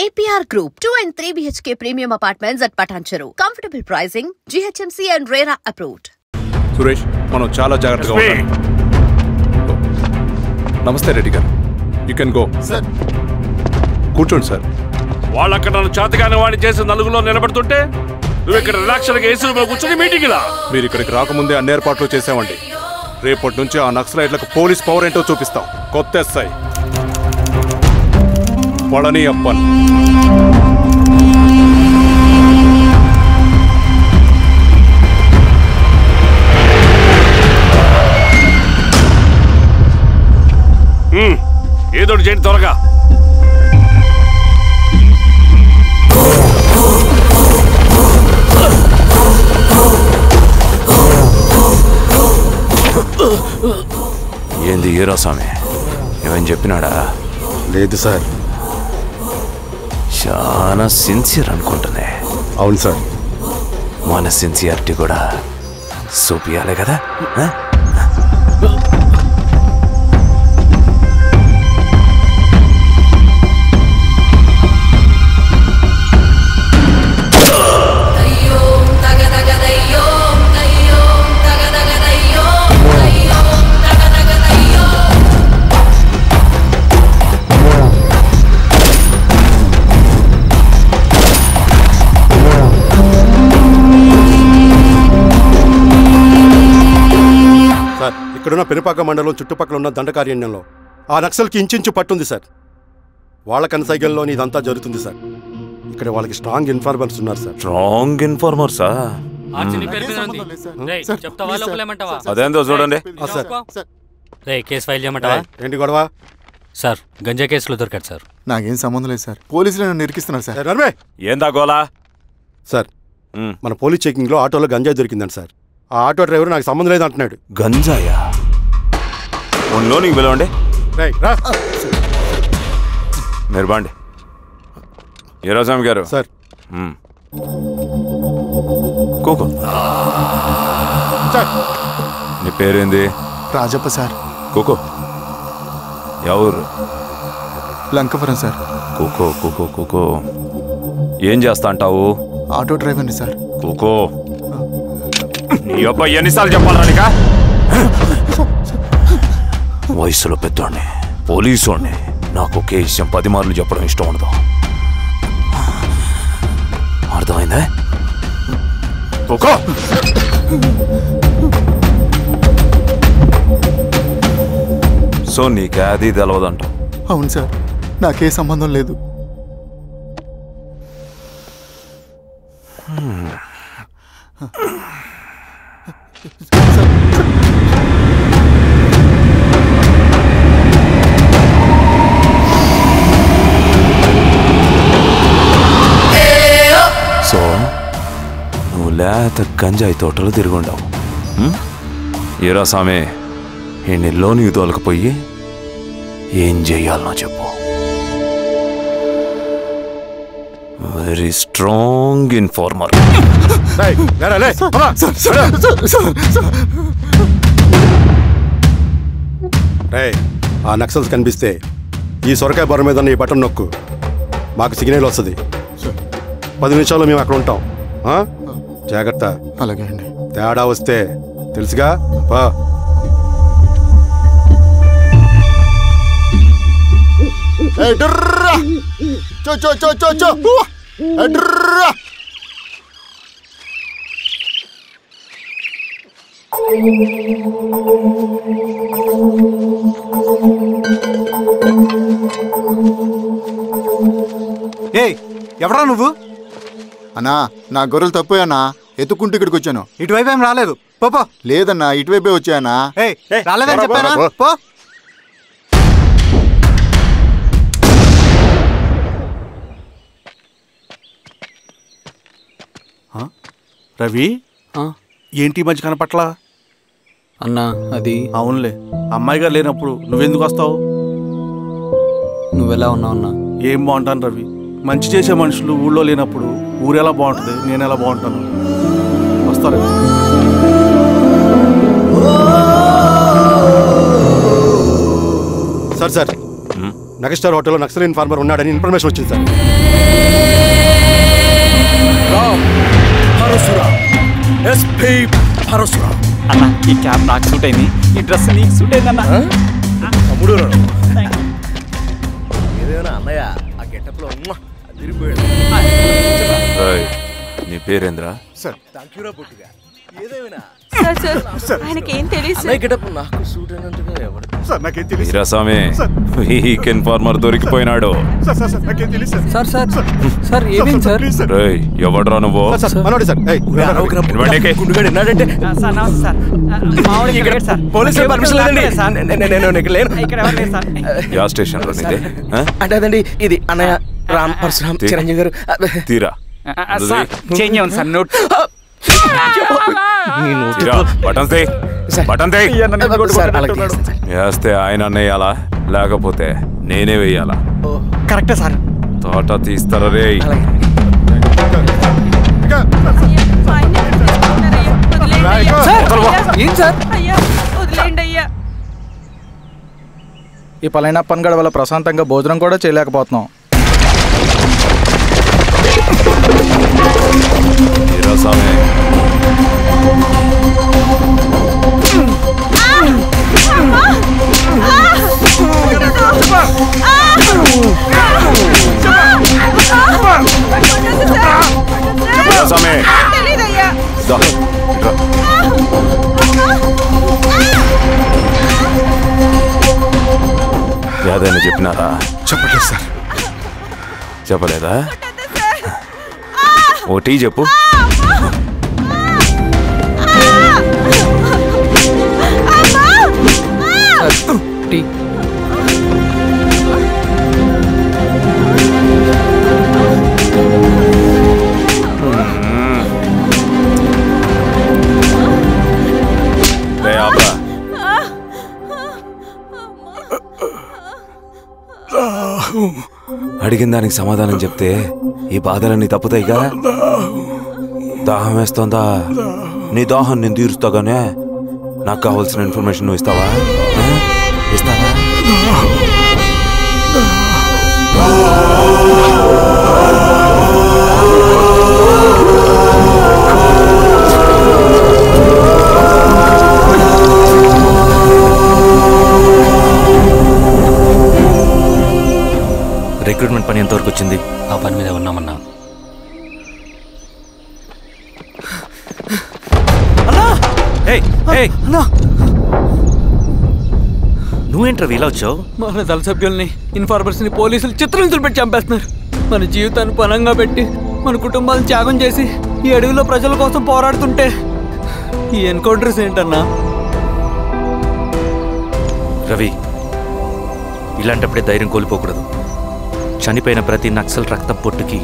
APR Group, 2 and 3 BHK premium apartments at Patancheru. Comfortable pricing, GHMC and RERA approved. Suresh, మనం చాలా జాగ్రత్తగా ఉండాలి. నమస్తే రెడ్డి గారు, యూ కెన్ గో. సార్ కూర్చోండి సార్. వాళ్ళక్కడ నన్ను చేతగానే వాడిని చేసి నలుగులో నిలబడుతుంటే నువ్వు ఇక్కడ రిలాక్స్గా ఏసీలో కూర్చొని మీటింగ్ ఇలా. మీరు ఇక్కడికి రాకముందే అన్ని ఏర్పాట్లు చేసామండి. రేపటి నుంచి ఆ నక్సలైట్లకు పోలీస్ పవర్ ఏంటో చూపిస్తాం. కొత్త ఎస్ఐ పళని అప్పన్. ఏదోటి చేయండి త్వరగా. ఏంది హీరో స్వామి, ఏమని చెప్పినాడా? లేదు సార్. చాలా సిన్సియర్ అనుకుంటున్నా. అవును సార్. మన సిన్సియారిటీ కూడా చూపియాలి కదా. ఇక్కడున్న పెనుపాక మండలం చుట్టుపక్కల ఉన్న దండకారణ్యంలో ఆ నక్సల్కి ఇంచుంచు పట్టుంది సార్. వాళ్ళ కనసైగల్లోని ఇదంతా జరుగుతుంది సార్. ఇక్కడ వాళ్ళకి స్ట్రాంగ్ ఇన్ఫార్మర్స్ ఉన్నారు సార్. స్ట్రాంగ్ ఇన్ఫార్మర్సా? అదేందో చూడండి. కేసు ఫైల్ చేయమంటావా? ఏంటి గొడవ సార్? గంజా కేసులో దొరికాడు సార్. నాకేం సంబంధం లేదు సార్. పోలీసులు నన్ను ఇరికిస్తున్నారు సార్. ఏందా గోలా? సార్, మన పోలీస్ చెకింగ్ లో ఆటోలో గంజాయి దొరికిందండి సార్. ఆ ఆటో డ్రైవర్ నాకు సంబంధం లేదు అంటున్నాడు. గంజాయా? నీకు పిలవండి. మీరు బాండి. హీరోస్వామి గారు సార్. కూకో. నీ పేరేంది? రాజప్ప సార్. కూకో. ఎవరు? లంకపురం సార్. కూకో కూకో కూకో. ఏం చేస్తా అంటావు? ఆటో డ్రైవర్ని సార్. కూకో. నీ అబ్బాయి ఎన్నిసార్లు చెప్పాలా నీకా? వయసులో పెద్దోడిని, పోలీసోడిని, నాకు ఒకే విషయం 10 మార్లు చెప్పడం ఇష్టం ఉండదు. అర్థమైందా? కూకో. సో నీకే అది తెలవదంట? అవును సార్, నాకే సంబంధం లేదు. సో నువ్వు లేత గంజాయి తోటలు తిరుగుండవు. ఏరా సామే, ఈ నెల్లోని తోలకపోయి ఏం చెయ్యాలనో చెప్పు. Very strong informer. ఆ నక్సల్స్ కనిపిస్తే ఈ సొరకాయ బొర మీద ఈ బటన్ నొక్కు, మాకు సిగ్నల్ వస్తుంది. 10 నిమిషాల్లో మేము అక్కడ ఉంటాం. జాగ్రత్త. అలాగే అండి. తేడా వస్తే తెలుసుగా. పా. ఎవరా నువ్వు? అన్నా, నా గొర్రెలు తప్పోయానా, ఎత్తుకుంటూ ఇక్కడికి వచ్చాను. ఇటువైపు ఏం రాలేదు. పో. లేదన్నా, ఇటువైపే వచ్చాయనా. రాలేదని చెప్పానా? పో. రవి, ఏంటి మంచి కనపట్లా? అన్నా అది అవునులే, అమ్మాయి గారు లేనప్పుడు నువ్వెందుకు వస్తావు? నువ్వెలా ఉన్నావు అన్నా? ఏం బాగుంటాను రవి, మంచి చేసే మనుషులు ఊళ్ళో లేనప్పుడు ఊరు ఎలా బాగుంటుంది, నేను ఎలా బాగుంటాను? వస్తారా? సార్, నగస్టార్ హోటల్లో నక్సల్ ఇన్ఫార్మర్ ఉన్నాడని ఇన్ఫర్మేషన్ వచ్చింది సార్. రామ్ పరశురామ్, ఎస్పీ పరశురామ్. అన్న ఈ క్యాప్ నాకు సూట్ అయింది, ఈ డ్రెస్ నీకు సూట్ అయిందన్న. తమ్ముడు ఏదేమైనా అన్నయ్య ఆ గెటప్లో తిరిగిపోయాడు. నీ పేరేంద్రా? థాంక్యూరా పొట్టిగా. ఏదేమైనా ఆయనకి ఏం తెలియదు. గెటప్ నాకు సూట్ అయినట్టుగా ఎవరు సార్ నాకేం తెలియదు. వీరాస్వామి వీక్ ఇన్ఫార్మర్ దొరికిపోయినాడు. నాకేం తెలియదు సార్. సార్ ఏమైంది సార్? రేయ్ ఎవడ్రా నువ్వు? మనోడి సార్. గుండుగాడు విన్నాడంటే సార్ నమస్తే సార్. మామూలు ఇక్కడ సార్ పోలీసులు పర్మిషన్ లేదండి. నేను ఇక్కడ లేను. ఇక్కడ ఎవరు లేరు సార్. యా స్టేషన్ లో నీదే? అంటే అదండి ఇది అన్నయ్య రామ్ పరశురామ్ చిరంజీవి గారు. తీరా సార్ చేంజ్ అవ్వండి సార్. నోట్ వేస్తే ఆయన వేయాలా లేకపోతే నేనే వేయాలా? కరెక్టే సార్. తోట తీస్తారా రే? ఏం సార్? ఈ పలైనప్పన్ గడ వల్ల ప్రశాంతంగా భోజనం కూడా చేయలేకపోతున్నాం. వీరాస్వామి ఏదైనా చెప్పినారా? చెప్పలేదు సార్. చెప్పలేదా? ఓ టీ చెప్పు. టీ అడిగిన దానికి సమాధానం చెప్తే ఈ బాధలన్నీ తప్పుతాయిగా. దాహం వేస్తుందా? నీ దాహం నేను తీరుస్తాగానే నాకు కావాల్సిన ఇన్ఫర్మేషన్ నువ్వు ఇస్తావా? ఇస్తావా? రిక్రూట్మెంట్ పని ఎంతవరకు వచ్చింది? ఆ పని మీద ఉన్నామన్నా. నువ్వేంట్రా ఇలా వచ్చావు? మన దళ సభ్యుల్ని ఇన్ఫార్మర్స్ని పోలీసులు చిత్రహింసలు పెట్టి చంపేస్తున్నారు. మన జీవితాన్ని పనంగా పెట్టి మన కుటుంబాలను త్యాగం చేసి ఈ అడవిలో ప్రజల కోసం పోరాడుతుంటే ఈ ఎన్కౌంటర్స్ ఏంటన్నా? రవి, ఇలాంటప్పుడే ధైర్యం కోల్పోకూడదు. చనిపోయిన ప్రతి నక్సల్ రక్తం పొట్టుకి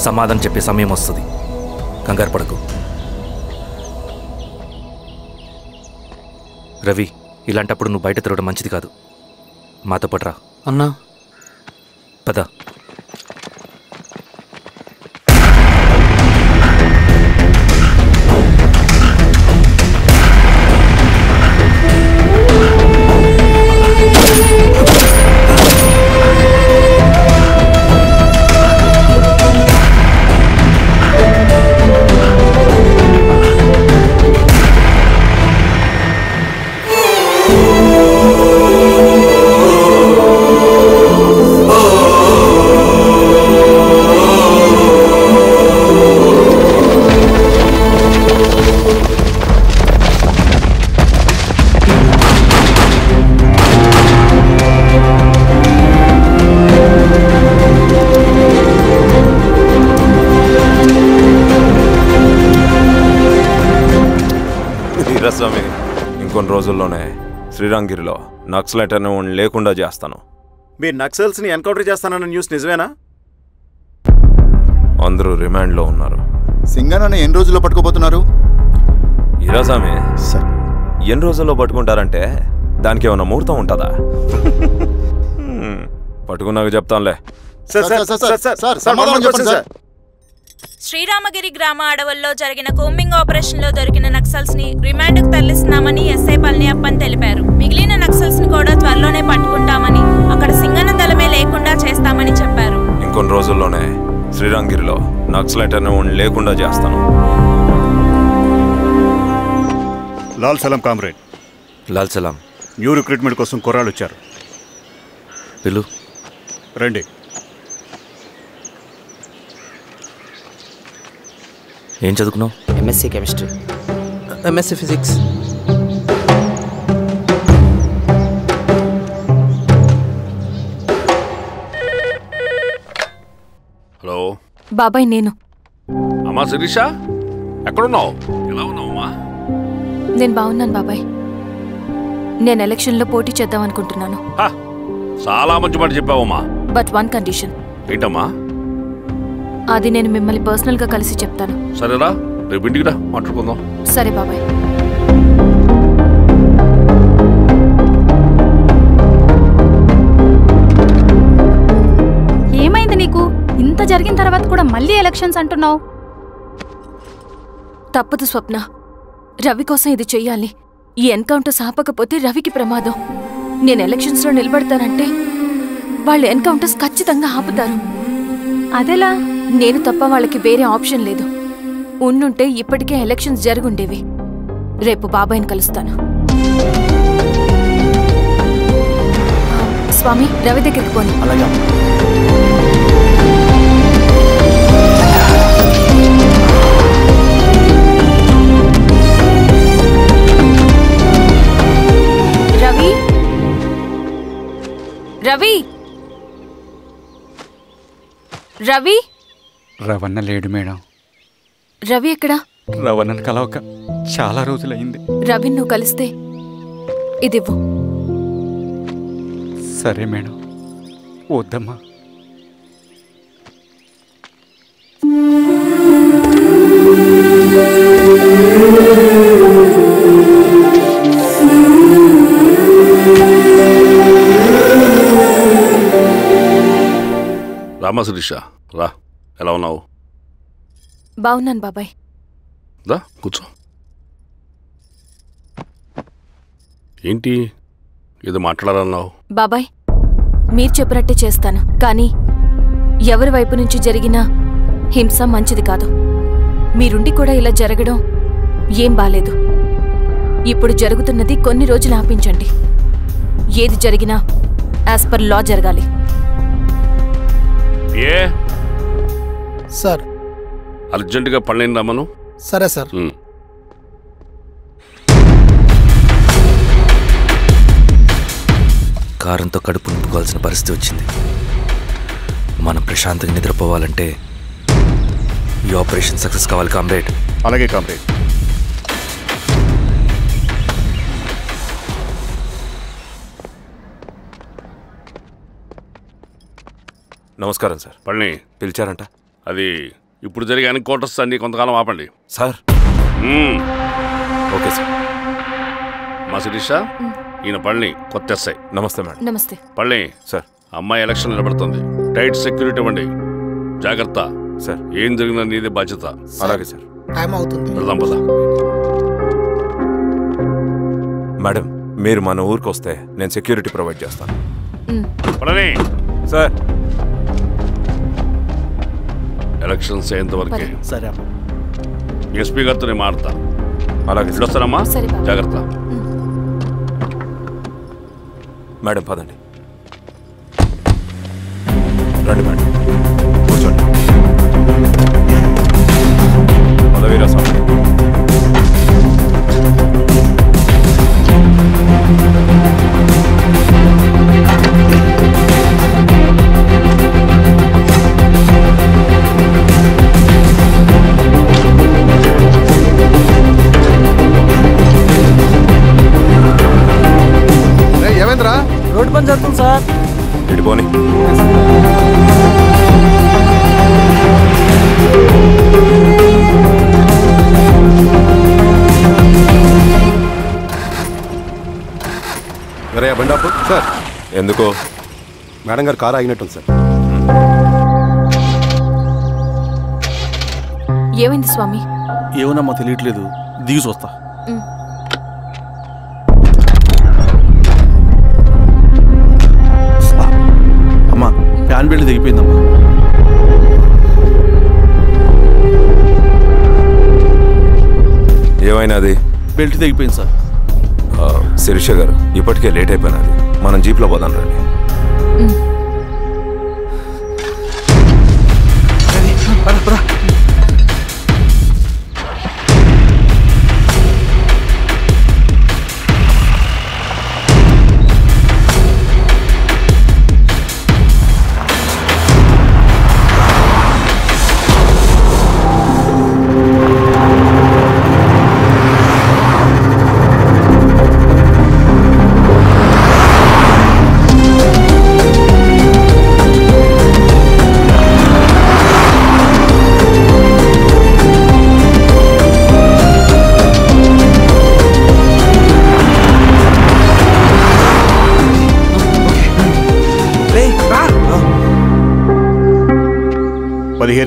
సమాధానం చెప్పే సమయం వస్తుంది. కంగారు పడకు రవి. ఇలాంటప్పుడు నువ్వు బయట తిరగడం మంచిది కాదు. మాతో పట్రా అన్నా. పద. వీరాస్వామి, ఇంకొన్ని రోజుల్లోనే శ్రీరాంగిరిలో నక్సలైట్ అనే వాడిని లేకుండా చేస్తాను. మీరు నక్సల్స్ని ఎన్కౌంటర్ చేస్తానన్న న్యూస్ నిజమేనా? అందరూ రిమాండ్లో ఉన్నారు. సింగన్న ఎన్ని రోజుల్లో పట్టుకోబోతున్నారు? వీరాస్వామి, ఎన్ని రోజుల్లో పట్టుకుంటారంటే దానికి ఏమైనా ముహూర్తం ఉంటుందా? పట్టుకున్నాక చెప్తానులే. శ్రీరామగిరి గ్రామ అడవుల్లో జరిగిన కోంబింగ్ ఆపరేషన్ లో దొరికిన నక్సల్స్ ని రిమాండ్ కు తరలిస్తున్నామని ఎస్ఐ పళనియప్పన్ తెలిపారు. మిగిలిన నక్సల్స్ ని కూడా త్వరలోనే పట్టుకుంటామని, అక్కడ సింగన్న దళమే లేకుండా చేస్తామని చెప్పారు. ఇంకొన్ని రోజుల్లోనే శ్రీరాంగిరిలో నక్సలైట్ అనే వాడిని లేకుండా చేస్తాను. లాల్ సలాం కామ్రేడ్. లాల్ సలాం. న్యూ రిక్రూట్మెంట్ కోసం కుర్రాళ్ళు వచ్చారు. పిలు. రండి. ఏం చదువుకున్నావు? MSc chemistry. MSc physics. Hello బాబాయ్, నేను. అమ్మా శిరీష, ఎక్కడున్నావు? ఎలా ఉన్నావు అమ్మా? నేను బాగున్నాను బాబాయ్. నేను ఎలక్షన్లో పోటీ చేద్దాం అనుకుంటున్నాను. చాలా మంచి మాట చెప్పావమ్మా. But one condition. ఏంటమ్మా? అది నేను మిమ్మల్ని పర్సనల్గా కలిసి చెప్తాను. సరేరా, రేపు ఇంటికి రా, మాట్లాడుకుందాం. సరే బాబాయ్. ఏమైంది నీకు? ఇంత జరిగిన తర్వాత కూడా మళ్ళీ ఎలక్షన్స్ అంటున్నావు? తప్పదు స్వప్న. రవి కోసం ఇది చెయ్యాలి. ఈ ఎన్కౌంటర్ ఆపకపోతే రవికి ప్రమాదం. నేను ఎలక్షన్స్లో నిలబడతానంటే వాళ్ళు ఎన్కౌంటర్స్ ఖచ్చితంగా ఆపుతారు. అదెలా? నేను తప్ప వాళ్ళకి వేరే ఆప్షన్ లేదు. ఉండుంటే ఇప్పటికే ఎలక్షన్స్ జరుగుండేవి. రేపు బాబాయ్ని కలుస్తాను. స్వామి, రవి దగ్గరికి పోని. రవి, రవి, రవి. రవణ లేడు మేడం. రవి ఎక్కడా? రవణను కలవక చాలా రోజులైంది. రవి నువ్వు కలిస్తే ఇదివ్వు. సరే మేడం. వద్దమ్మా. రామా శిరీష, రా. ఎలా ఉన్నావు? బాగున్నాను బాబాయ్. దా కూర్చో. ఏంటి ఏదో మాట్లాడాలన్నావు? బాబాయ్, మీరు చెప్పినట్టే చేస్తాను. కానీ ఎవరి వైపు నుంచి జరిగినా హింస మంచిది కాదు. మీరుండి కూడా ఇలా జరగడం ఏం బాలేదు. ఇప్పుడు జరుగుతున్నది కొన్ని రోజులు ఆపించండి. ఏది జరిగినా యాజ్ పర్ లా జరగాలి. ఏ సార్, అర్జెంటుగా పళ్ళని రమ్మను. సరే సార్. కారంతో కడుపు నింపుకోవాల్సిన పరిస్థితి వచ్చింది. మనం ప్రశాంతంగా నిద్రపోవాలంటే ఈ ఆపరేషన్ సక్సెస్ కావాలి కామ్రేడ్. అలాగే కామ్రేడ్. నమస్కారం సార్. పళ్ళని పిలిచారంట? అది ఇప్పుడు జరిగే ఎన్కౌంటర్స్ అన్ని కొంతకాలం ఆపండి సార్. Okay sir. మా శిరీష, ఈయన పళ్ళని కొత్త ఎస్ఐ. నమస్తే మేడం. నమస్తే. పళ్ళని సార్, అమ్మాయి ఎలక్షన్ నిలబడుతుంది. టైట్ సెక్యూరిటీ ఇవ్వండి. జాగ్రత్త సార్. ఏం జరిగినా నీదే బాధ్యత. అలాగే సార్. టైం అవుతుంది. వెళ్దాం పద. మేడం, మీరు మన ఊరికి వస్తే నేను సెక్యూరిటీ ప్రొవైడ్ చేస్తాను. పళ్ళని సార్. ఎలక్షన్స్ అయ్యేంతవరకే. సరే. ఎస్పీ గారితో నేను మారుతా. అలాగే వస్తానమ్మా. జాగ్రత్త. మేడం పదండి. రండి మేడం, కూర్చోండి. పదవీరా స్వామి. ఏమైందిరా? రోడ్డు పని జరుగుతుంది సార్. ఇడిపోని. అరే బండాపు సార్. ఎందుకో? మేడం గారు కారు ఆగినట్టుంది సార్. ఏమైంది స్వామి? ఏమోనమ్మా తెలియట్లేదు. దిగి చూస్తా. అమ్మా, ఫ్యాన్ బెల్ట్ దిగిపోయిందమ్మా. లైట్ తెగిపోయింది సార్. శిరీష గారు ఇప్పటికే లేట్ అయిపోయినది, మనం జీప్లో పోదాం రండి.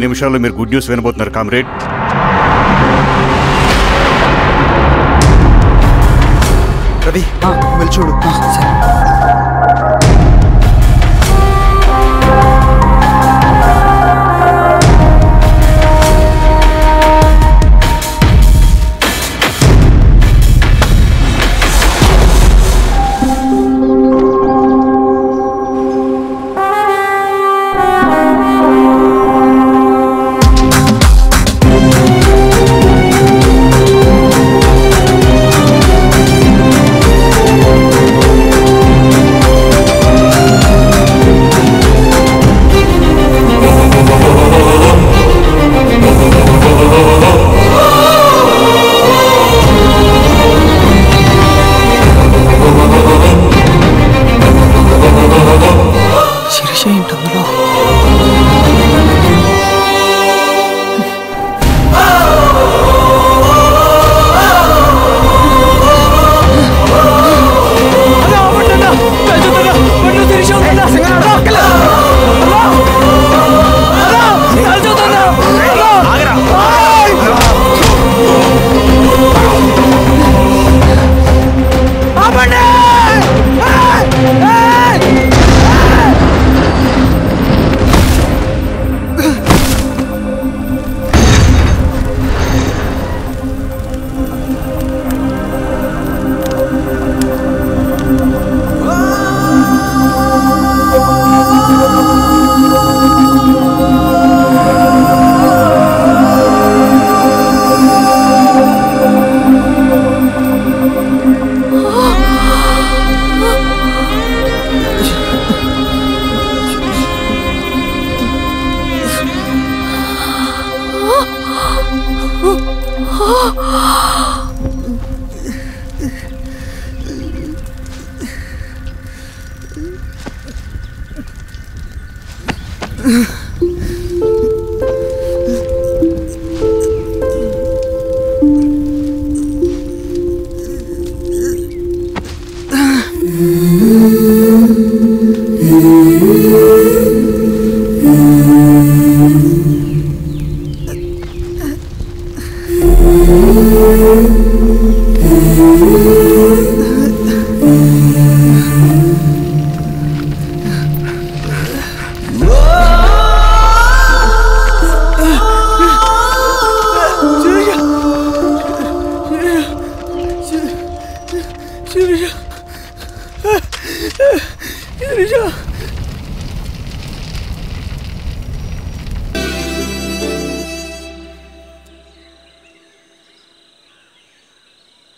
నిమిషాల్లో మీరు గుడ్ న్యూస్ వినబోతున్నారు కామ్రేడ్. రవి వెళ్ళి చూడు.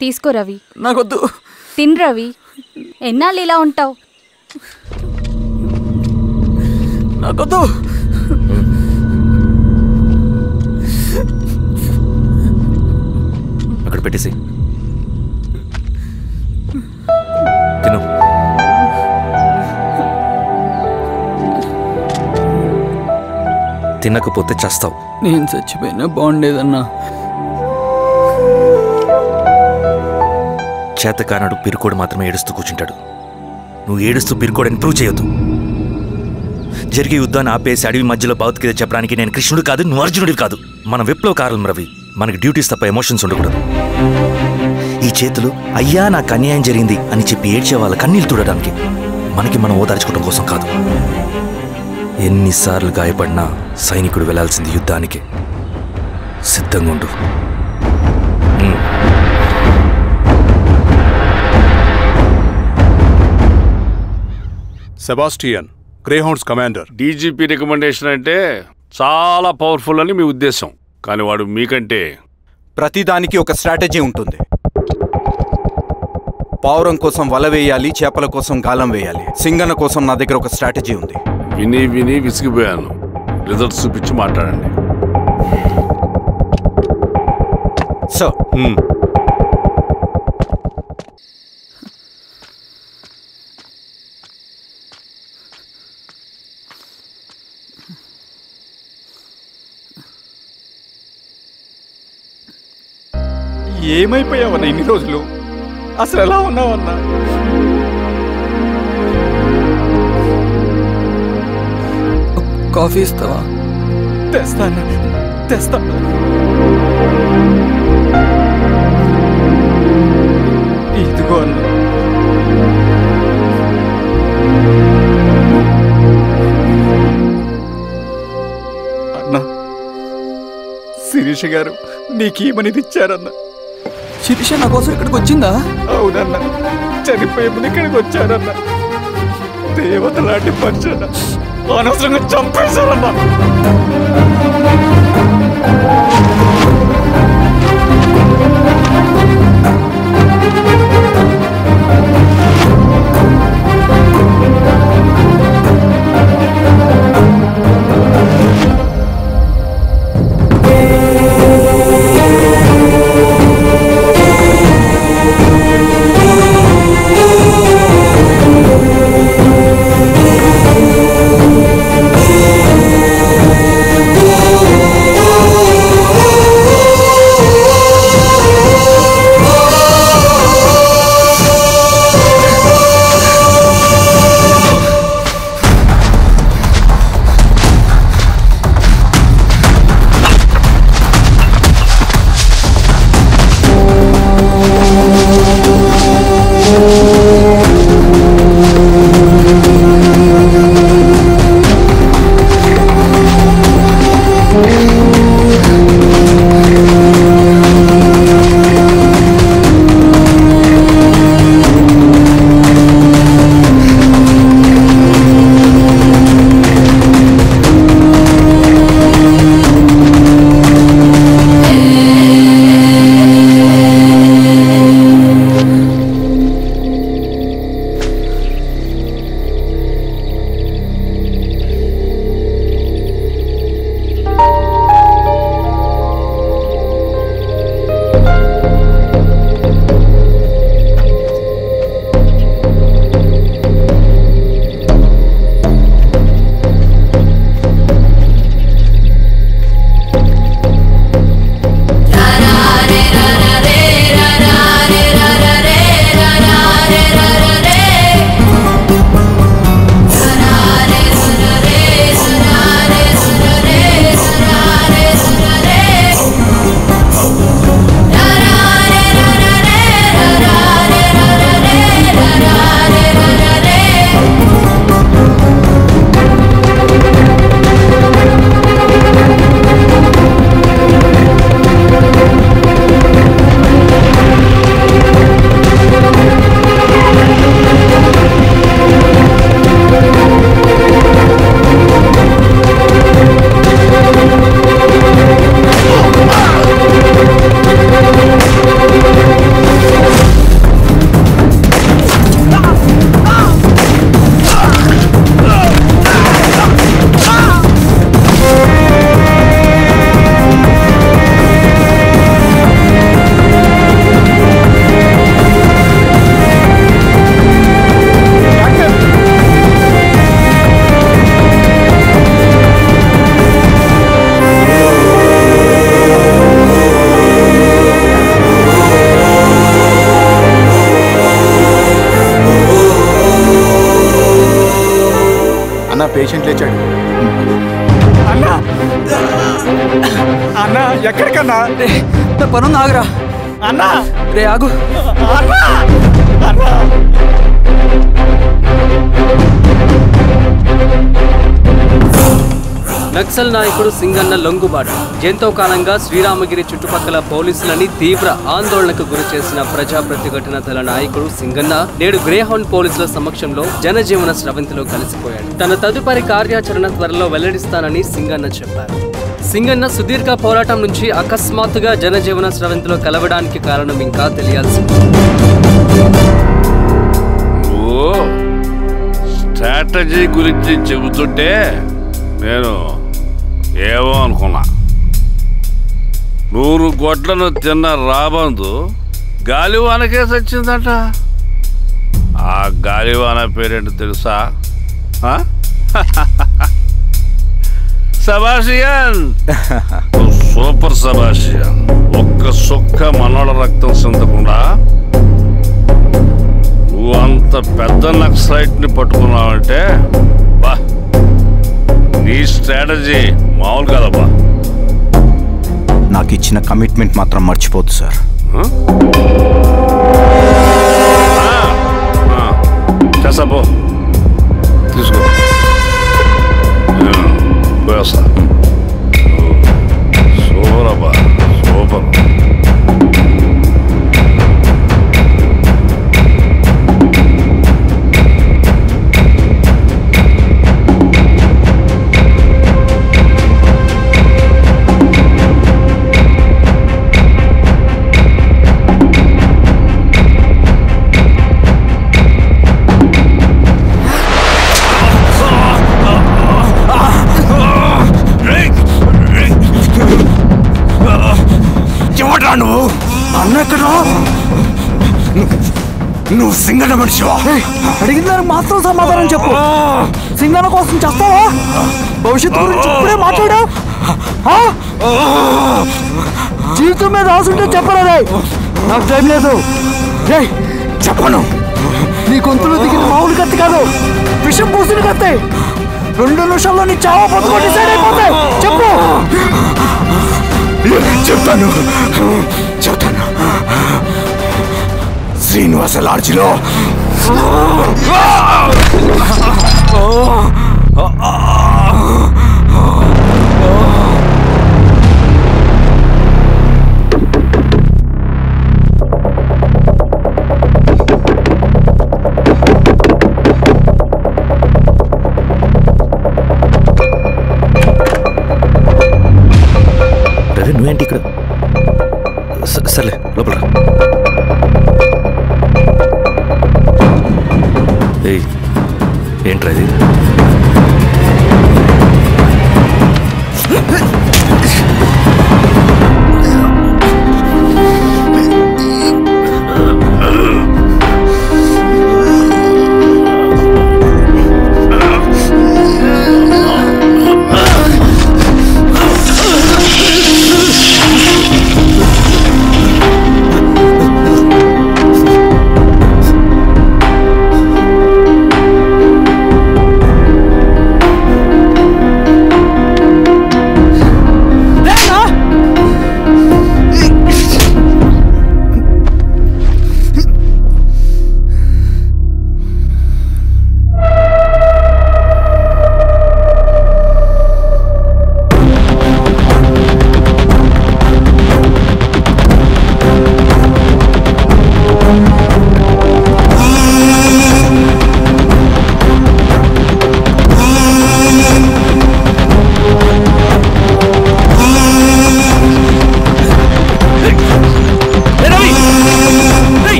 తీసుకో రవి. నాకొద్దు. తిన్ రవి, ఎన్నాళ్ళు ఇలా ఉంటావు? నాకొద్దు. అక్కడ పెట్టేసి తిను. తినకపోతే చేస్తావు. నేను చచ్చిపోయినా బాగుండేదన్నా. చేతకానడు పిరుకోడు మాత్రమే ఏడుస్తూ కూర్చుంటాడు. నువ్వు ఏడుస్తూ పిరుకోడని ప్రూవ్ చేయొద్దు. జరిగే యుద్ధాన్ని ఆపేసి అడవి మధ్యలో భౌతికత చెప్పడానికి నేను కృష్ణుడు కాదు, నువ్వు అర్జునుడివి కాదు. మన విప్లవకారులం రవి. మనకి డ్యూటీస్ తప్ప ఎమోషన్స్ ఉండకూడదు. ఈ చేతులు అయ్యా నాకు అన్యాయం జరిగింది అని చెప్పి ఏడ్చే వాళ్ళ కన్నీళ్ళు తుడడానికి, మనకి మనం ఓదార్చుకోవడం కోసం కాదు. ఎన్నిసార్లు గాయపడినా సైనికుడు వెళ్లాల్సింది యుద్ధానికి. సిద్ధంగా ఉండు. Sebastian, Greyhounds commander. DGP recommendation అంటే చాలా పవర్ఫుల్ అని మీ ఉద్దేశం, కానీ వాడు మీకంటే ప్రతిదానికి ఒక స్ట్రాటజీ ఉంటుంది. పావురం కోసం వల వేయాలి, చేపల కోసం గాలం వేయాలి. సింగన కోసం నా దగ్గర ఒక స్ట్రాటజీ ఉంది. విని విని విసిగిపోయాను. రిజల్ట్స్ చూపించి మాట్లాడండి. సో ఏమైపోయావన్నా ఇన్ని రోజులు? అసలు ఎలా ఉన్నావన్నా? కాఫీ ఇస్తావా? తెస్తాను. ఇదిగో అన్న. అన్నా, శిరీష గారు నీకేమనేది ఇచ్చారన్నా? శిరీష నా కోసం ఇక్కడికి వచ్చిందా? అవునన్నా, చనిపోయే ముందు ఇక్కడికి వచ్చారన్నా. దేవత లాంటి మనిషి అనవసరంగా చంపేశారన్నా. పేషెంట్ లేచాడు. అన్నా అన్నా ఎక్కడికన్నా? నా పనుంది, ఆగురా. అన్నా రే ఆగు. అన్నా అన్నా నక్సల్ నాయకుడు సింగన్న లొంగుబాటు. ఎంతో కాలంగా శ్రీరామగిరి చుట్టుపక్కల పోలీసులని తీవ్ర ఆందోళనకు గురి చేసిన ప్రజా ప్రతిఘటన దళ నాయకుడు సింగన్న నేడు గ్రేహౌండ్ పోలీసుల సమక్షంలో జనజీవన స్రవంతిలో కలిసిపోయాడు. తన తదుపరి కార్యాచరణ త్వరలో వెల్లడిస్తానని సింగన్న చెప్పారు. సింగన్న సుదీర్ఘ పోరాటం నుంచి అకస్మాత్తుగా జనజీవన స్రవంతిలో కలవడానికి కారణం ఇంకా తెలియాల్సి స్ట్రాటజీ గురించి చెబుతుంటే నేను ఏమో అనుకున్నా. 100 గొడ్లను తిన్న రాబందు గాలివానకే చచ్చిందట. ఆ గాలివాన పేరేంటి తెలుసా? సబాషియన్, సూపర్ సబాషియన్. ఒక్క సుక్క మనోళ్ళ రక్తం సిందకుండా నువ్వు అంత పెద్ద నక్సలైట్ ని పట్టుకున్నావంటే బా, నీ స్ట్రాటజీ మామూలు కదబ్బా. నాకు ఇచ్చిన కమిట్మెంట్ మాత్రం మర్చిపోద్దు సార్. చేసాబో, తీసుకో. సూపర్ అబ్బా, సూపర్. నువ్వు అన్నెక్కడా? నువ్వు సింగన్న మనిషివా? అడిగిన దానికి మాత్రం సమాధానం చెప్పు. సింగన్న కోసం చేస్తావా? భవిష్యత్తు గురించి ఇప్పుడే మాట్లాడా? జీవితం మీద ఆశుంటే చెప్పరా? నాకు టైం లేదు. చెప్పను. నీ గొంతులో దిగిన మామూలు కత్తి కాదు, విషం పూసిన కత్తి. 2 నిమిషాల్లో నీ చావా బతుకు డిసైడ్ అయిపోతాయి. చెప్పు. చెప్తాను. శ్రీనివాస లాడ్జిలో నువ్వేంటి ఇక్కడ? సర్లే, లోపల. ఏంట్రా ఇది?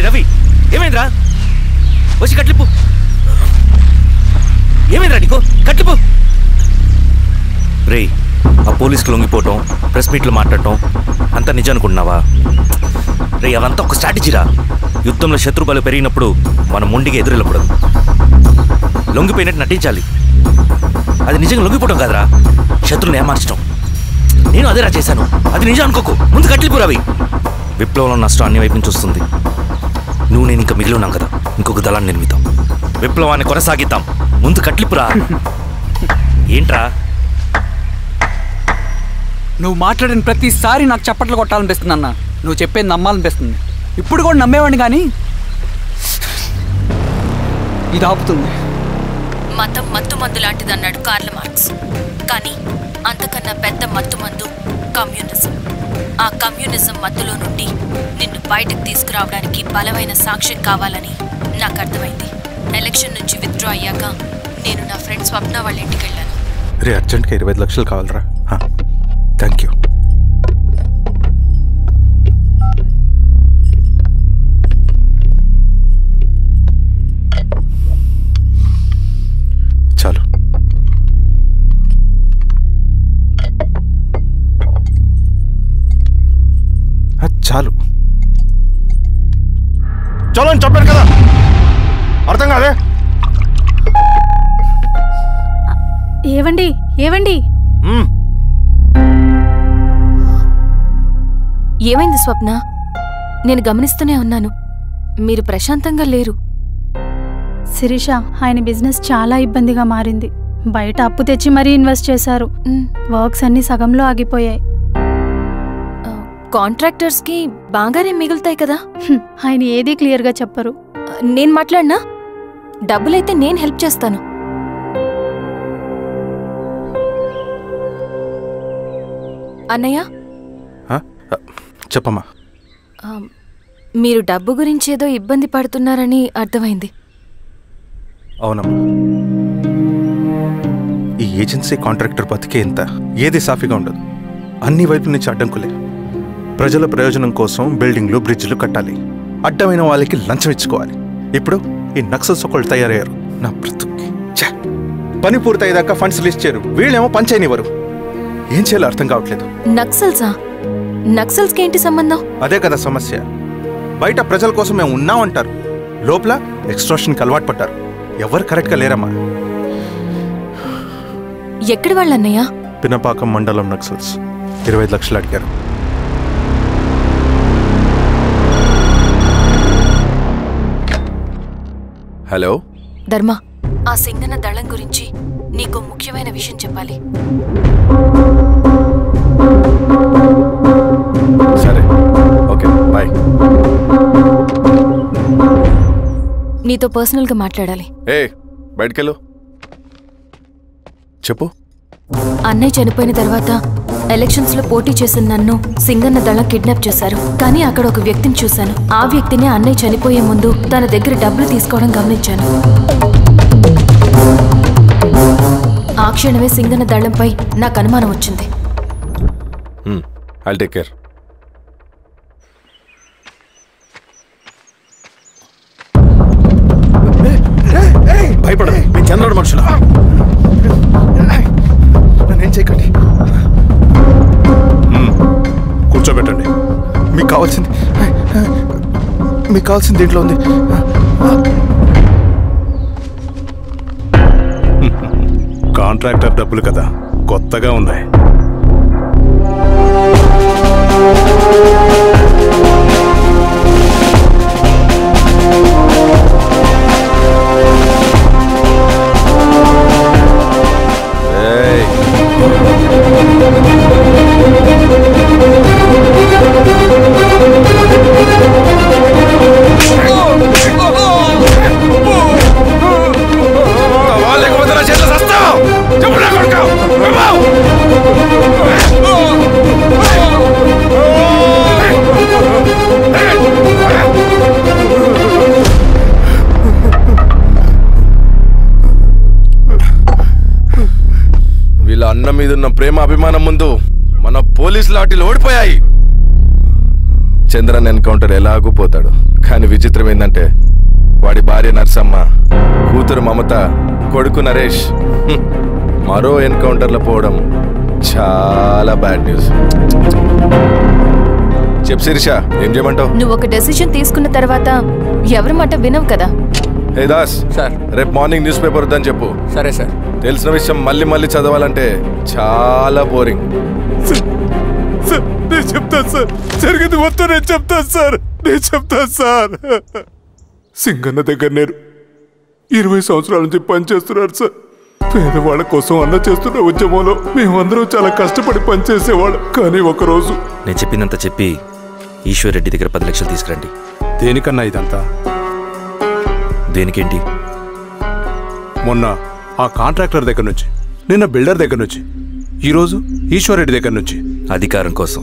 రవి, ఏమైందిరా? వచ్చి కట్లిప్పు. ఏమైందిరా నీకు? కట్లిప్పు. రే, ఆ పోలీసుకి లొంగిపోవటం, ప్రెస్ మీట్లో మాట్లాడటం అంతా నిజం అనుకుంటున్నావా? రే, అవంతా ఒక స్ట్రాటజీరా. యుద్ధంలో శత్రుబలు పెరిగినప్పుడు మనం మొండిగా ఎదురెళ్ళకూడదు, లొంగిపోయినట్టు నటించాలి. అది నిజంగా లొంగిపోవటం కాదురా, శత్రువుని ఏమార్చడం. నేను అదేరా చేశాను. అది నిజం అనుకోకు. ముందు కట్లిప్పు రవి. విప్లవంలో నష్టం అన్ని వైపు నుంచి వస్తుంది. నువ్వు నేను ఇంకా మిగిలి ఉన్నాం కదా, ఇంకొక దళాన్ని నిర్మితాం, విప్లవాన్ని కొనసాగిద్దాం. ముందు కట్లిప్పురా. ఏంట్రా నువ్వు మాట్లాడిన ప్రతిసారి నాకు చప్పట్లు కొట్టాలనిపిస్తుంది అన్న. నువ్వు చెప్పేది నమ్మాలనిపిస్తుంది. ఇప్పుడు కూడా నమ్మేవాడిని కానీ ఇది ఆపుతుంది. మతం మత్తుమందు లాంటిదన్నాడు కార్ల్ మార్క్స్. కానీ అంతకన్నా పెద్ద మత్తుమందు కమ్యూనిజం. ఆ కమ్యూనిజం మత్తులో నుండి నిన్ను బయటకు తీసుకురావడానికి బలమైన సాక్ష్యం కావాలని నాకు అర్థమైంది. ఎలక్షన్ నుంచి విత్డ్రా అయ్యాక నేను నా ఫ్రెండ్ స్వప్న వాళ్ళ ఇంటికి వెళ్ళాను. రే అర్జెంట్గా 25 లక్షలు కావాలరా. Thank you. చాలు. చాలు. చలో అని చెప్పాను కదా, అర్థం కాదే? ఏవండి ఏవండి ఏమైంది స్వప్న? నేను గమనిస్తూనే ఉన్నాను, మీరు ప్రశాంతంగా లేరు. శిరీష, ఆయన బిజినెస్ చాలా ఇబ్బందిగా మారింది. బయట అప్పు తెచ్చి మరీ ఇన్వెస్ట్ చేశారు. వర్క్స్ అన్ని సగంలో ఆగిపోయాయి. కాంట్రాక్టర్స్కి బాగానే మిగులుతాయి కదా. ఆయన ఏదీ క్లియర్గా చెప్పరు. నేను మాట్లాడినా డబ్బులైతే నేను హెల్ప్ చేస్తాను. అన్నయ్య చెప్పమ్మా. మీరు డబ్బు గురించి ఏదో ఇబ్బంది పడుతున్నారని అర్థమైంది. అవునమ్మా, ఈ ఏజెన్సీ కాంట్రాక్టర్ బతికే ఇంత ఏది సాఫీగా ఉండదు. అన్ని వైపుల నుంచి అడ్డంకులే. ప్రజల ప్రయోజనం కోసం బిల్డింగ్లు బ్రిడ్జ్లు కట్టాలి, అడ్డమైన వాళ్ళకి లంచం ఇచ్చుకోవాలి. ఇప్పుడు ఈ నక్సల్స్ ఒకళ్ళు తయారయ్యారు. నా బ్రతుక్కి పని పూర్తయ్యేదాకా ఫండ్స్ లిస్ట్ చేయరు, వీళ్ళేమో పంచాయనివ్వరు. ఏం చేయాలో అర్థం కావట్లేదు. నక్సల్సా? నక్సల్స్కి ఏంటి సంబంధం? అదే కదా సమస్య. బయట ప్రజల కోసం మేము ఉన్నామంటారు, లోపల ఎక్స్ట్రాషన్కి అలవాటు పడ్డారు. ఎవరు కరెక్ట్గా లేరమ్మా. ఎక్కడి వాళ్ళన్నయ్యా? పినపాకం మండలం నక్సల్స్ 25 లక్షలు అడిగారు. హలో ధర్మ, ఆ సింగన్న దళం గురించి నీకు ముఖ్యమైన విషయం చెప్పాలి. సరే, ఓకే, బాయ్. నీతో పర్సనల్గా మాట్లాడాలి. బయటకెళ్ళు. చెప్పు. అన్నయ్య చనిపోయిన తర్వాత ఎలక్షన్స్ లో పోటీ చేసిన నన్ను సింగన్న దళం కిడ్నాప్ చేశారు. కానీ అక్కడ ఒక వ్యక్తిని చూశాను. ఆ వ్యక్తిని అన్నయ్య చనిపోయే ముందు తన దగ్గర డబ్బులు తీసుకోవడం గమనించాను. ఆ క్షణమే సింగన్న దళంపై నాకు అనుమానం వచ్చింది. I'll take care. భయపడ, మీ చంద్రుడు మనుషులు నన్నేం చేయకండి. కూర్చోబెట్టండి. మీకు కావాల్సింది దీంట్లో ఉంది. కాంట్రాక్టర్ డబ్బులు కదా, కొత్తగా ఉన్నాయి. వీళ్ళ అన్న మీదున్న ప్రేమ అభిమానం ముందు మన పోలీస్ లాఠీలు ఓడిపోయాయి. చంద్రన్ ఎన్కౌంటర్ ఎలాగూ పోతాడు. కానీ విచిత్రం ఏంటంటే వాడి భార్య నర్సమ్మ, కూతురు మమత, కొడుకు నరేష్ మరో ఎన్కౌంటర్లో పోవడం చాలా బ్యాడ్ న్యూస్. చెప్పు శిరీష, ఏం చేయమంటావు? నువ్వు ఒక డెసిషన్ తీసుకున్న తర్వాత ఎవరి మాట వినవు కదా. హే దాస్ సార్, రేపు మార్నింగ్ న్యూస్ పేపర్ వద్దని చెప్పు. సరే సార్. తెలిసిన విషయం మళ్ళీ చదవాలంటే చాలా బోరింగ్. నేను చెప్తాను సార్, జరిగింది మొత్తం నేను చెప్తాను సార్. సింగన్న దగ్గర నేను 20 సంవత్సరాల నుంచి పనిచేస్తున్నాను సార్. పేదవాళ్ళ కోసం అన్న చేస్తున్న ఉద్యమంలో మేమందరం చాలా కష్టపడి పనిచేసేవాళ్ళం. కానీ ఒకరోజు నేను చెప్పిందంతా చెప్పి ఈశ్వర్ రెడ్డి దగ్గర 10 లక్షలు తీసుకురండి. దేనికన్నా ఇదంతా? దేనికేంటి? మొన్న ఆ కాంట్రాక్టర్ దగ్గర నుంచి, నిన్న బిల్డర్ దగ్గర నుంచి, ఈరోజు ఈశ్వర్ రెడ్డి దగ్గర నుంచి. అధికారం కోసం.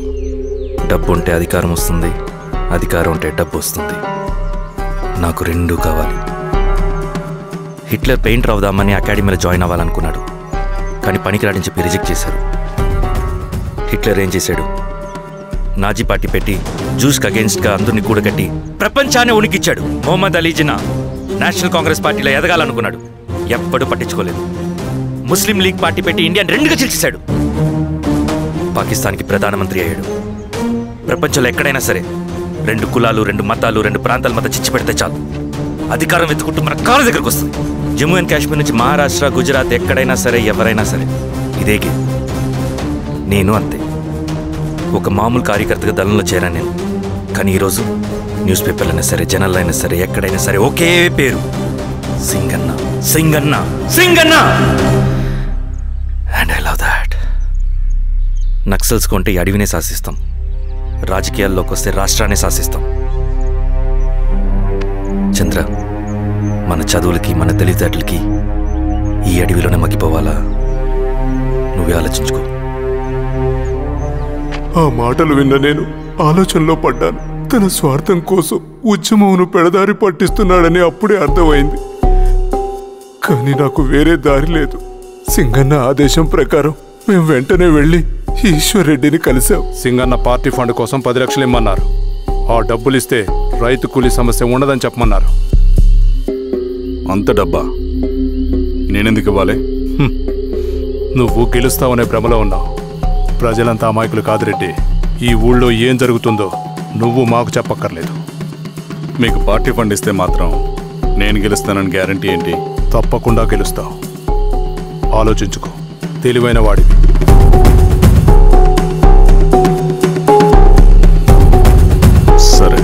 డబ్బు ఉంటే అధికారం వస్తుంది, అధికారం ఉంటే డబ్బు వస్తుంది. నాకు రెండూ కావాలి. హిట్లర్ పెయింటర్ అవుదామని అకాడమీలో జాయిన్ అవ్వాలనుకున్నాడు, కానీ పనికిరాడని చెప్పి రిజెక్ట్ చేశారు. హిట్లర్ ఏం చేశాడు? నాజీ పార్టీ పెట్టి జూస్కి అగేన్స్ట్గా అందరినీ కూడగట్టి ప్రపంచాన్ని ఉనికిచ్చాడు. మొహమ్మద్ అలీ జిన్నా నేషనల్ కాంగ్రెస్ పార్టీలో ఎదగాలనుకున్నాడు, ఎప్పుడూ పట్టించుకోలేదు. ముస్లిం లీగ్ పార్టీ పెట్టి ఇండియాని రెండుగా చీల్చేశాడు. పాకిస్తాన్కి ప్రధానమంత్రి అయ్యాడు. ప్రపంచంలో ఎక్కడైనా సరే 2 కులాలు, 2 మతాలు, 2 ప్రాంతాల మధ్య చిచ్చు పెడితే చాలు, అధికారం వెతుకుంటూ మన కాళ్ళ దగ్గరకు వస్తుంది. జమ్మూ అండ్ కాశ్మీర్ నుంచి మహారాష్ట్ర, గుజరాత్ ఎక్కడైనా సరే, ఎవరైనా సరే ఇదే గేమ్. నేను అంతే. ఒక మామూలు కార్యకర్తగా దళంలో చేరాను నేను. కానీ ఈరోజు న్యూస్ పేపర్లు అయినా సరే, జనాల్లో అయినా సరే, ఎక్కడైనా సరే ఒకే పేరు, Singanna, Singanna, Singanna. And I love that. Naxals కొంటే ఈ అడవినే శాసిస్తాం, రాజకీయాల్లోకి వస్తే రాష్ట్రాన్ని శాసిస్తాం. చంద్ర, మన చదువులకి, మన తెలివితేటలకి ఈ అడవిలోనే మగ్గిపోవాలా? నువ్వే ఆలోచించుకో. ఆ మాటలు విన్న నేను ఆలోచనలో పడ్డాను. తన స్వార్థం కోసం ఉద్యమమును పెడదారి పట్టిస్తున్నాడని అప్పుడే అర్థమైంది. కానీ నాకు వేరే దారి లేదు. సింగన్న ఆదేశం ప్రకారం మేము వెంటనే వెళ్ళి ఈశ్వర్ రెడ్డిని కలిశాం. సింగన్న పార్టీ ఫండ్ కోసం 10 లక్షలు ఇమ్మన్నారు. ఆ డబ్బులు ఇస్తే రైతు కూలీ సమస్య ఉండదని చెప్పమన్నారు. అంత డబ్బా నేనెందుకు ఇవ్వాలి? నువ్వు గెలుస్తావనే భ్రమలో ఉన్నావు. ప్రజలంతా అమాయకులు కాదు రెడ్డి. ఈ ఊళ్ళో ఏం జరుగుతుందో నువ్వు మాకు చెప్పక్కర్లేదు. మీకు పార్టీ ఫండ్ ఇస్తే మాత్రం నేను గెలుస్తానని గ్యారంటీ ఏంటి? తప్పకుండా గెలుస్తావు. ఆలోచించుకో, తెలివైన వాడివి. సరే.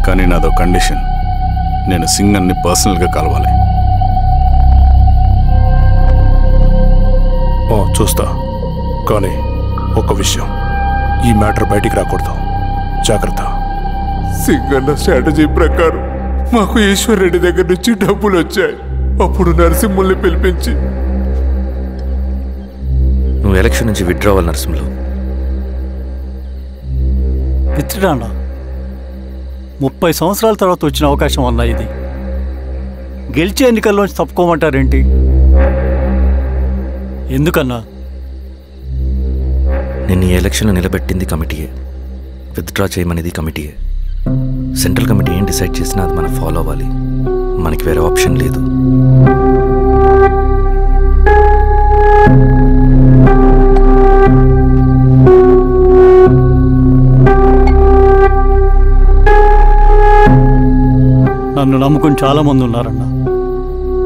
కానీ నాదో కండిషన్. నేను సింగన్ని పర్సనల్గా కలవాలి. చూస్తా. కానీ ఒక విషయం, ఈ మ్యాటర్ బయటికి రాకూడదు. జాగ్రత్త. సింగన్న స్ట్రాటజీ ప్రకారం మాకు ఈశ్వర్ రెడ్డి దగ్గర నుంచి డబ్బులు వచ్చాయి. అప్పుడు నరసింహుల్ని పిలిపించి, నువ్వు ఎలక్షన్ నుంచి విత్డ్రా అవ్వాలి నరసింహులు. విత్డ్రానా? 30 సంవత్సరాల తర్వాత వచ్చిన అవకాశం అన్నా ఇది. గెలిచే ఎన్నికల్లోంచి తప్పుకోమంటారేంటి? ఎందుకన్నా? నిన్ను ఈ ఎలక్షన్లో నిలబెట్టింది కమిటీయే, విత్డ్రా చేయమనేది కమిటీయే. సెంట్రల్ కమిటీ ఏం డిసైడ్ చేసినా అది మనం ఫాలో అవ్వాలి. మనకి వేరే ఆప్షన్ లేదు. నన్ను నమ్ముకుని చాలామంది ఉన్నారన్న.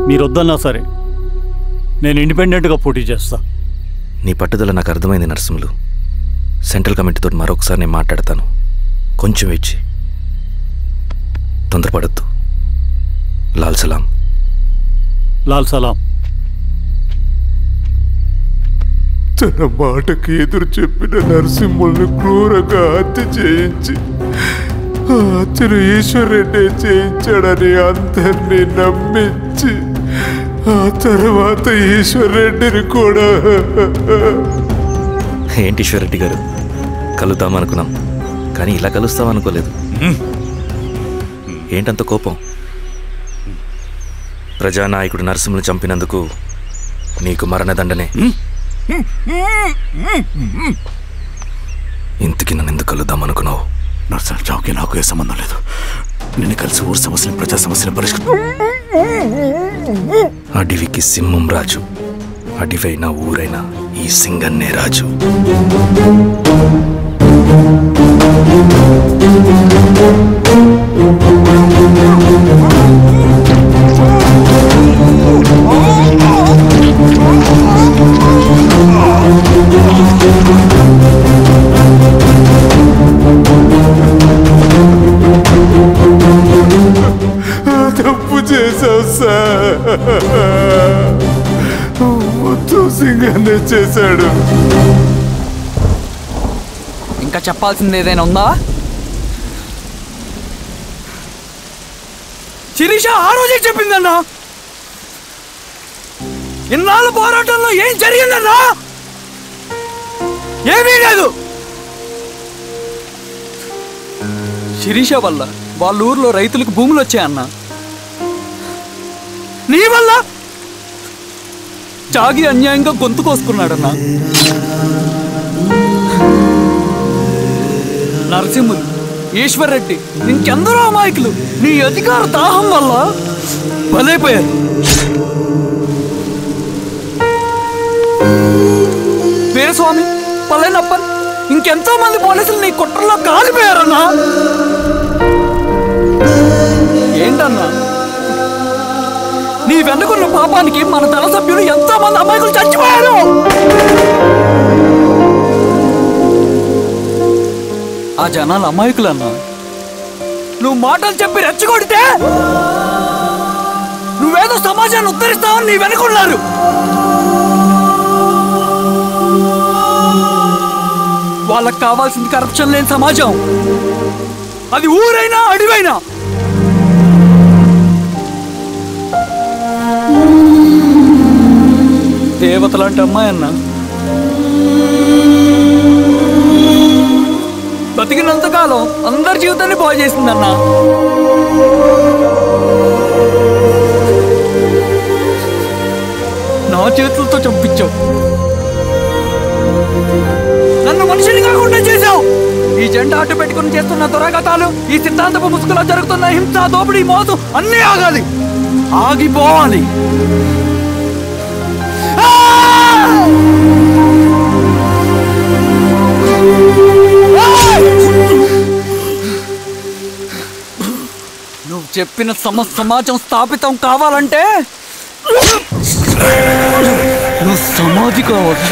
మీరు వద్దన్నా సరే నేను ఇండిపెండెంట్గా పోటీ చేస్తా. నీ పట్టుదల నాకు అర్థమైంది నరసింహులు. సెంట్రల్ కమిటీతో మరొకసారి నేను మాట్లాడతాను. కొంచెం వెచ్చి, తొందరపడద్దు. లాల్ సలాం. లాల్ సలాం. తన మాటకి ఎదురు చెప్పిన నరసింహుల్ని క్రూరంగా హత్య చేయించి ఆ హత్యను ఈశ్వర్ రెడ్డి చేయించాడని అందరినీ నమ్మించి ఆ తర్వాత ఈశ్వర్ రెడ్డిని కూడా. ఏంటి ఈశ్వర్ రెడ్డి గారు, కలుద్దామనుకున్నాం కానీ ఇలా కలుస్తామనుకోలేదు. ఏంటంత కోపం? ప్రజానాయకుడు నరసింహులు చంపినందుకు నీకు మరణదండనే. ఇంతకీ నన్ను ఎందుకు కలుద్దామనుకున్నావు? నరసింహ చావుకి నాకు ఏ సంబంధం లేదు. నిన్ను కలిసి ఊరు సమస్యలు, ప్రజా సమస్యలు పరిష్కరించు. అడవికి సింహం రాజు, అడవైనా ఊరైనా ఈ సింగన్నే రాజు. మొత్తం సింగన్నే చేశాడు. ఇంకా చెప్పాల్సింది ఏదైనా ఉందా? శిరీష ఆ రోజే చెప్పిందన్నా. ఇన్నాళ్ళ పోరాటంలో ఏం జరిగిందన్నా? ఏమీ లేదు. శిరీష వల్ల వాళ్ళ ఊర్లో రైతులకు భూములు వచ్చాయన్నా. నీ వల్ల జాగి అన్యాయంగా గొంతు కోసుకున్నాడన్నా. నరసింహులు, ఈశ్వర్ రెడ్డి, ఇంకెందరో అమాయకులు నీ అధికార దాహం వల్ల బలైపోయారు. వీరస్వామి, పల్లెనప్పన్, ఇంకెంతో మంది పోలీసులు నీ కుట్రలో కాలిపోయారన్నా. ఏంటన్నా, నీ వెనుకున్న పాపానికి మన దళ సభ్యులు ఎంతో మంది అమాయకులు చచ్చిపోయారు. ఆ జనాలు అమాయకులన్నా. నువ్వు మాటలు చెప్పి రెచ్చగొడితే నువ్వేదో సమాజాన్ని ఉద్ధరిస్తావని నీ వెనుకున్నారు. వాళ్ళకి కావాల్సింది కరప్షన్ లేని సమాజం. అది ఊరైనా అడివైనా. దేవతలాంటి అమ్మాయి అన్న బతికినంతకాలం అందరి జీవితాన్ని బాగు చేసిందన్నా. నా చేతులతో చంపించావు, నన్ను మనిషిని కాకుండా చేశావు. ఈ జెండా అడ్డు పెట్టుకుని చేస్తున్న దురాఘాతాలు, ఈ సిద్ధాంతపు ముసుగులో జరుగుతున్న హింస, దోపిడీ, మోసం అన్నీ ఆగాలి, ఆగిపోవాలి. నువ్వు చెప్పిన సమాజం స్థాపితం కావాలంటే నువ్వు సమాధి కావాలి.